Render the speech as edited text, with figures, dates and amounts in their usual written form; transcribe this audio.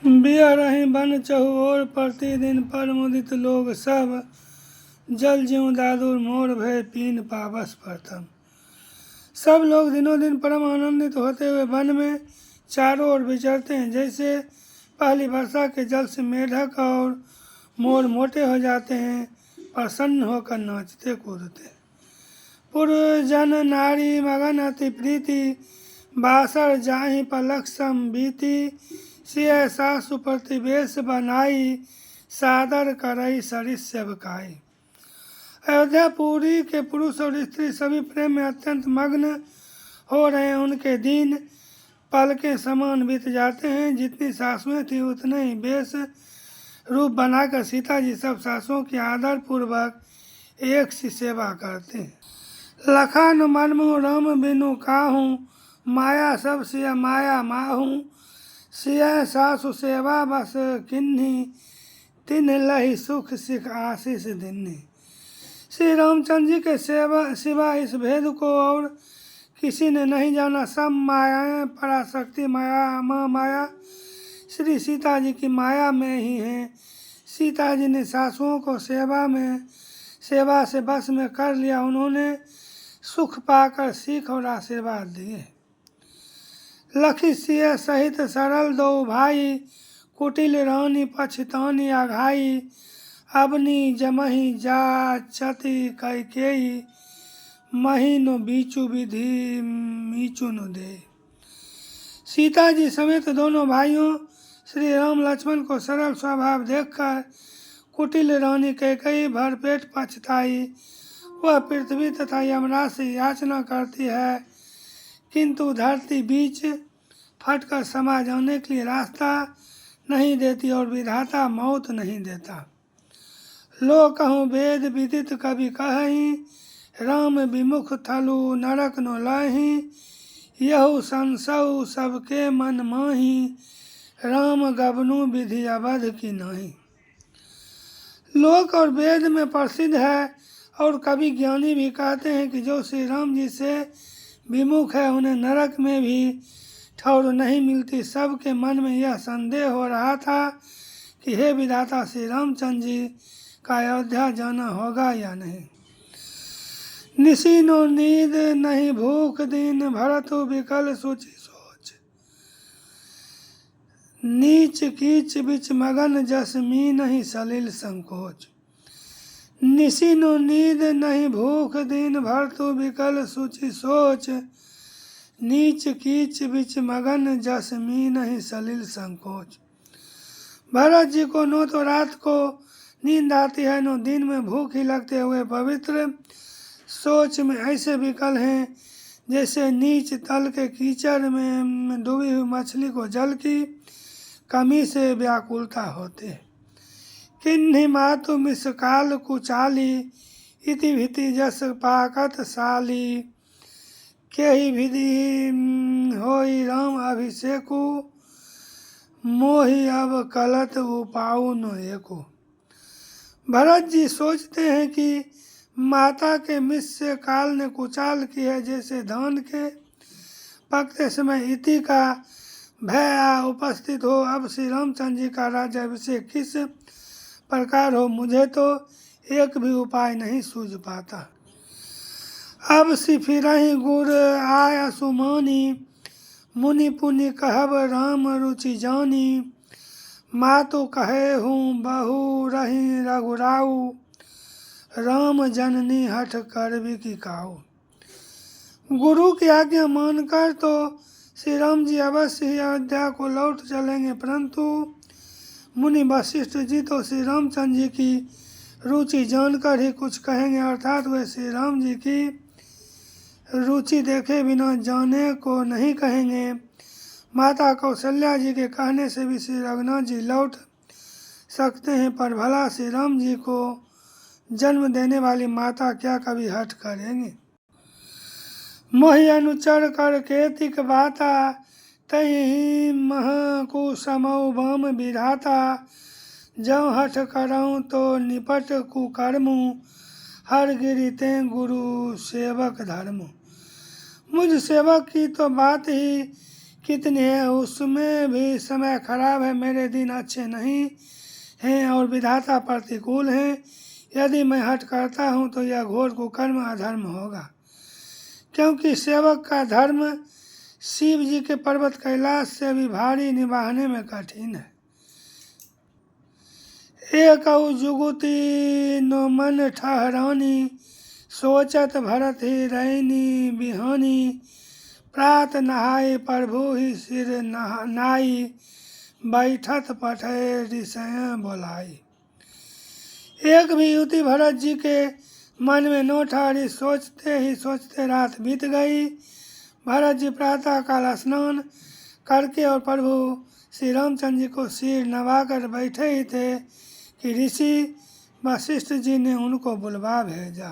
बिहरहि बन चहुओर प्रतिदिन परमुदित लोग सब। जल ज्यों दादुर मोर भय पीन पावस प्रथम। सब लोग दिनों दिन परम आनंदित होते हुए वन में चारों ओर विचरते हैं। जैसे पहली वर्षा के जल से मेढक और मोर मोटे हो जाते हैं, प्रसन्न होकर नाचते कूदते। पुरुष जन नारी मगन अति प्रीति, बासर जाहि पलक सम बीती। सिय सासु प्रतिवेश बनाई, सादर करई सरिस सेवकाई। अयोध्यापुरी के पुरुष और स्त्री सभी प्रेम में अत्यंत मग्न हो रहे हैं। उनके दिन पल के समान बीत जाते हैं। जितनी सासुएं थी उतने ही वेश रूप बनाकर सीता जी सब सासुओं की आदर पूर्वक एक सी सेवा करते हैं। लखन मर्मु राम बिनु काहू, माया सब सिय माया माहू। सिय सासु सेवा बस किन्ही, तिन्ह लहि सुख सिख आशीष दिन्ही। श्री रामचंद्र जी के सिवा इस भेद को और किसी ने नहीं जाना। सब मायाएं पराशक्ति माया श्री सीता जी की माया में ही हैं। सीता जी ने सासुओं को सेवा से बस में कर लिया। उन्होंने सुख पाकर सीख और आशीर्वाद दिए। लखी सिय सहित सरल दो भाई, कुटिल रानी पछतानी आघाई। अबनी जमहि जाचति कैकेयी, महीनो बीचु विधि मीचुनु दे। सीता जी समेत दोनों भाइयों श्री राम लक्ष्मण को सरल स्वभाव देखकर कुटिल रानी कैकेयी भरपेट पछताई। वह पृथ्वी तथा यमराज से याचना करती है, किंतु धरती बीच फटकर समा जाने के लिए रास्ता नहीं देती और विधाता मौत नहीं देता। लो कहूँ वेद विदित कवि कहीं, राम विमुख थलु नरक नो लही। यहु संसौ सबके मन माही, राम गबनु विधि अवध की नहीं। लोक और वेद में प्रसिद्ध है और कवि ज्ञानी भी कहते हैं कि जो श्री राम जी से विमुख है उन्हें नरक में भी ठौर नहीं मिलती। सबके मन में यह संदेह हो रहा था कि हे विधाता, श्री रामचंद्र जी का अयोध्या जाना होगा या नहीं। निसीनो नींद नहीं भूख दिन, भरतु विकल सूचि सोच। नीच कीच बिच मगन जस मी नहीं सलिल संकोच। निसीनो नींद नहीं भूख दिन, भरतु विकल सूचि सोच। नीच कीच बिच मगन जस मी नहीं सलिल संकोच। भरत जी को न तो रात को नींद आती है, न दिन में भूख ही लगते हुए पवित्र सोच में ऐसे विकल हैं जैसे नीच तल के कीचड़ में डूबी हुई मछली को जल की कमी से व्याकुलता होते। किन्हीं मातु मिसकाल कुचाली, इति भीति जस पाकत साली। केहि विधि होई राम अभिषेकु, मोहि अब कलत उपाऊ न एको। भरत जी सोचते हैं कि माता के मिस से काल ने कुचाल की है। जैसे धान के पकते समय इति का भय उपस्थित हो। अब श्री रामचंद्र जी का राज्याभिषेक किस प्रकार हो, मुझे तो एक भी उपाय नहीं सूझ पाता। अब सिफिरहि गुर आय सुमानी, मुनि पुनि कहब राम रुचि जानी। मातु कहे हूँ बहु रही रघुराऊ, राम जननी हठ कर की काऊ। गुरु की आज्ञा मानकर तो श्री राम जी अवश्य ही अयोध्या को लौट चलेंगे, परंतु मुनि वशिष्ठ जी तो श्री रामचंद्र जी की रुचि जानकर ही कुछ कहेंगे, अर्थात वे श्री राम जी की रुचि देखे बिना जाने को नहीं कहेंगे। माता कौशल्या जी के कहने से भी श्री रघुनाथ जी लौट सकते हैं, पर भला श्री राम जी को जन्म देने वाली माता क्या कभी हठ करेंगे। मोहि अनुचर कर केतिक बाता, तहि मह कुसमौ बाम विधाता। जौ हठ करऊँ तो निपट कुकर्मु, हर गिरि ते गुरु सेवक धर्म। मुझ सेवक की तो बात ही कितनी है उसमें भी समय खराब है, मेरे दिन अच्छे नहीं हैं और विधाता प्रतिकूल हैं। यदि मैं हठ करता हूँ तो यह घोर कुकर्म अधर्म होगा, क्योंकि सेवक का धर्म शिव जी के पर्वत कैलाश से भी भारी निभाने में कठिन है। एक जुगुती नो मन ठहरानी, सोचत भरत ही रैनी बिहानी। प्रात नहाय प्रभु ही सिर नाई, बैठत पठे ऋषय बोलाई। एक भी युति भरत जी के मन में न ठहरी, सोचते ही सोचते रात बीत गई। भरत जी प्रातः काल स्नान करके और प्रभु श्री रामचंद्र जी को सिर नवाकर बैठे ही थे कि ऋषि वशिष्ठ जी ने उनको बुलवा भेजा।